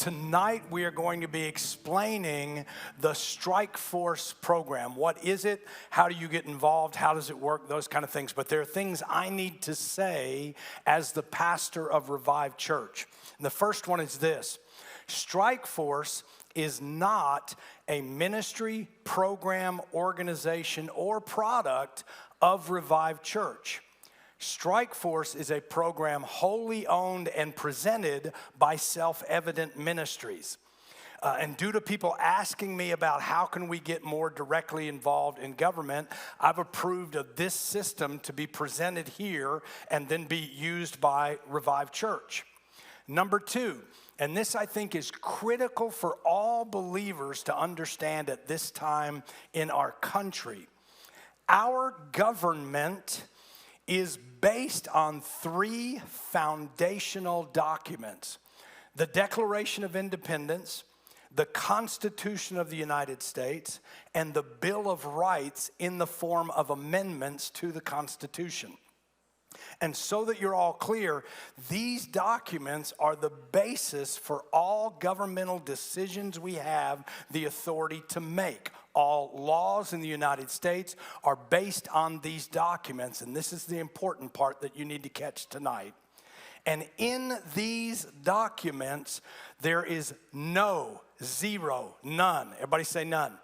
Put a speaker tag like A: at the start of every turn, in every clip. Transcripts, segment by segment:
A: Tonight we are going to be explaining the Strike Force program. What is it? How do you get involved? How does it work? Those kind of things. But there are things I need to say as the pastor of Revive Church. And the first one is this: Strike Force is not a ministry, program, organization, or product of Revive Church. Strike Force is a program wholly owned and presented by Self-Evident Ministries. And due to people asking me about how can we get more directly involved in government, I've approved of this system to be presented here and then be used by Revive Church. Number two, and this I think is critical for all believers to understand at this time in our country. Our government is based on three foundational documents: the Declaration of Independence, the Constitution of the United States, and the Bill of Rights in the form of amendments to the Constitution. And so that you're all clear, these documents are the basis for all governmental decisions we have the authority to make. All laws in the United States are based on these documents, and this is the important part that you need to catch tonight. And in these documents, there is none. Everybody say none.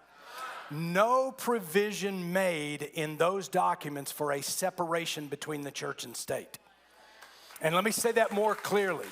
A: No provision made in those documents for a separation between the church and state. And let me say that more clearly.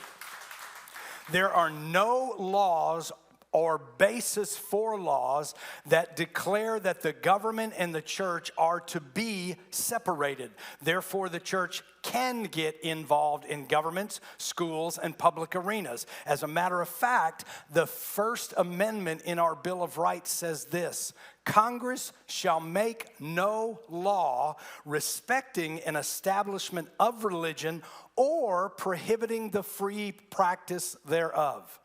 A: There are no laws or basis for laws that declare that the government and the church are to be separated. Therefore, the church can get involved in governments, schools, and public arenas. As a matter of fact, the First Amendment in our Bill of Rights says this: Congress shall make no law respecting an establishment of religion or prohibiting the free practice thereof.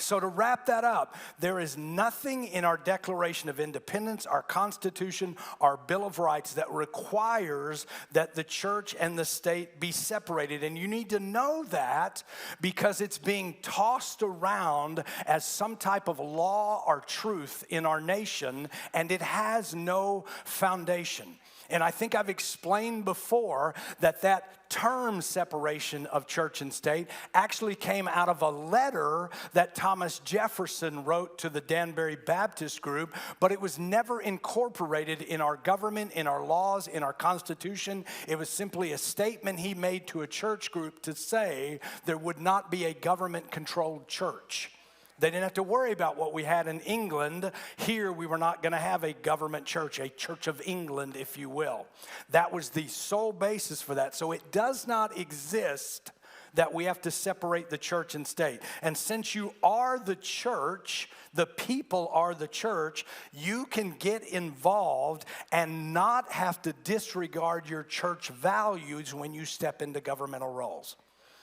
A: So to wrap that up, there is nothing in our Declaration of Independence, our Constitution, our Bill of Rights that requires that the church and the state be separated. And you need to know that because it's being tossed around as some type of law or truth in our nation, and it has no foundation. And I think I've explained before that term separation of church and state actually came out of a letter that Thomas Jefferson wrote to the Danbury Baptist group, but it was never incorporated in our government, in our laws, in our Constitution. It was simply a statement he made to a church group to say there would not be a government-controlled church. They didn't have to worry about what we had in England. Here, we were not going to have a government church, a Church of England, if you will. That was the sole basis for that. So it does not exist that we have to separate the church and state. And since you are the church, the people are the church, you can get involved and not have to disregard your church values when you step into governmental roles.